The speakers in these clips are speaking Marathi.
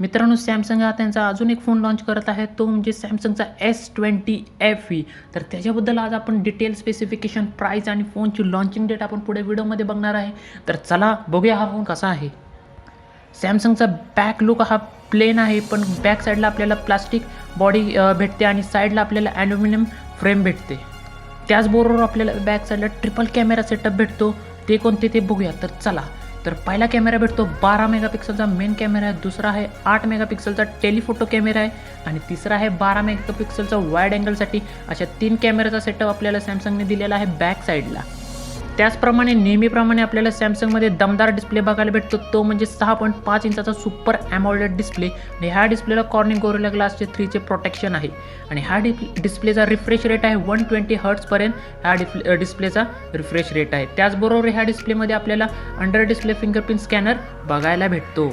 मित्रांनो, सॅमसंग हा त्यांचा अजून एक फोन लॉन्च करत आहे, तो म्हणजे सॅमसंगचा S20 FE. तर त्याच्याबद्दल आज आपण डिटेल स्पेसिफिकेशन, प्राइस आणि फोनची लॉन्चिंग डेट आपण पुढे व्हिडिओमध्ये बघणार आहे. तर चला बघूया हा फोन कसा आहे. सॅमसंगचा बॅक लुक हा प्लेन आहे, पण बॅक साईडला आपल्याला प्लास्टिक बॉडी भेटते आणि साईडला आपल्याला ॲल्युमिनियम फ्रेम भेटते. त्याचबरोबर आपल्याला बॅक साईडला ट्रिपल कॅमेरा सेटअप भेटतो. ते कोणते ते बघूया. तर चला. तर पहिला कॅमेरा भेटतो 12 मेगापिक्सलचा मेन कॅमेरा आहे, दुसरा आहे 8 मेगापिक्सलचा टेलिफोटो कॅमेरा आहे आणि तिसरा आहे 12 मेगापिक्सलचा वाईड अँगलसाठी. अशा 3 कॅमेराचा सेटअप आपल्याला सॅमसंगने दिलेला आहे बॅक साईडला. त्याचप्रमाणे नेहमीप्रमाणे आपल्याला सॅमसंगमध्ये दमदार डिस्प्ले बघायला भेटतो, तो म्हणजे 6.5 इंचाचा सुपर ॲमोलेड डिस्प्ले. आणि ह्या डिस्प्लेला कॉर्निंग गोरिल्ला ग्लास 3चे प्रोटेक्शन आहे आणि ह्या डिस्प्लेचा रिफ्रेश रेट आहे 120 हर्ट्जपर्यंत. ह्या डिस्प्लेचा रिफ्रेश रेट आहे. त्याचबरोबर ह्या डिस्प्लेमध्ये आपल्याला अंडर डिस्प्ले फिंगरप्रिंट स्कॅनर बघायला भेटतो.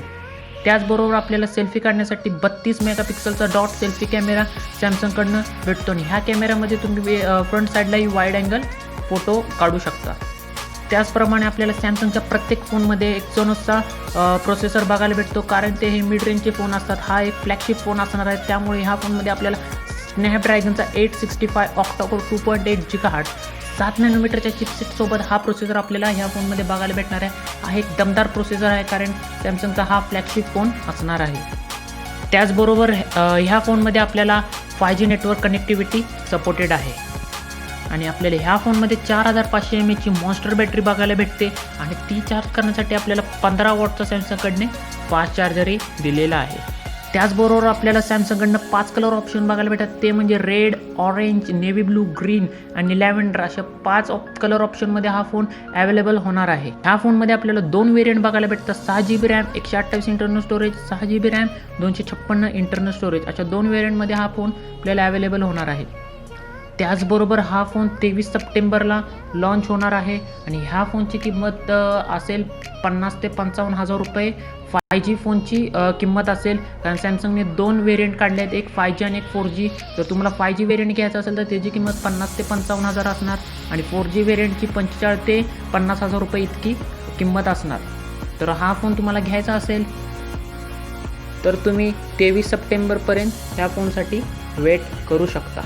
त्याचबरोबर आपल्याला सेल्फी काढण्यासाठी 32 मेगापिक्सलचा डॉट सेल्फी कॅमेरा सॅमसंगकडनं भेटतो आणि ह्या कॅमेऱ्यामध्ये तुम्ही फ्रंट साईडलाही वाईड अँगल फोटो काढू शकता. त्याचप्रमाणे आपल्याला सॅमसंगच्या प्रत्येक फोनमध्ये एक्झोनोसचा प्रोसेसर बघायला भेटतो, कारण ते हे मिड रेंजचे फोन असतात. हा एक फ्लॅगशिप फोन असणार आहे, त्यामुळे ह्या फोनमध्ये आपल्याला स्नॅपड्रॅगनचा 865 ऑक्टा-कोर 2.8 GHz 7 नॅनोमीटरच्या चिपसेटसोबत हा प्रोसेसर आपल्याला ह्या फोनमध्ये बघायला भेटणार आहे. हा एक दमदार प्रोसेसर आहे, कारण सॅमसंगचा हा फ्लॅगशिप फोन असणार आहे. त्याचबरोबर ह्या फोनमध्ये आपल्याला 5G नेटवर्क कनेक्टिव्हिटी सपोर्टेड आहे आणि आपल्याला ह्या फोनमध्ये 4500 mAh ची मॉन्स्टर बॅटरी बघायला भेटते आणि ती चार्ज करण्यासाठी आपल्याला 15 वॉटचा सॅमसंगकडने फास्ट चार्जरही दिलेला आहे. त्याचबरोबर आपल्याला सॅमसंगकडनं 5 कलर ऑप्शन बघायला भेटतात, ते म्हणजे red, orange, navy blue, green आणि लॅव्हेंडर. अशा 5 कलर ऑप्शनमध्ये हा फोन अवेलेबल होणार आहे. ह्या फोनमध्ये आपल्याला 2 व्हेरियंट बघायला भेटतात, 6GB RAM 128 internal storage, 6GB RAM 256 internal storage. अशा 2 व्हेरियंटमध्ये हा फोन आपल्याला अवेलेबल होणार आहे. त्याचबरोबर हा फोन 23 सप्टेंबरला लॉन्च होणार आहे आणि ह्या फोनची किंमत असेल 50 ते 55 हजार रुपये. 5G फोनची किंमत असेल, कारण सॅमसंगने 2 व्हेरियंट काढले आहेत, एक 5G आणि एक 4G. जर तुम्हाला 5G व्हेरियंट घ्यायचा असेल तर त्याची किंमत 50 ते 55 हजार असणार आणि 4G व्हेरियंटची 45 ते 50 हजार रुपये इतकी किंमत असणार. तर हा फोन तुम्हाला घ्यायचा असेल तर तुम्ही 23 सप्टेंबरपर्यंत ह्या फोनसाठी वेट करू शकता.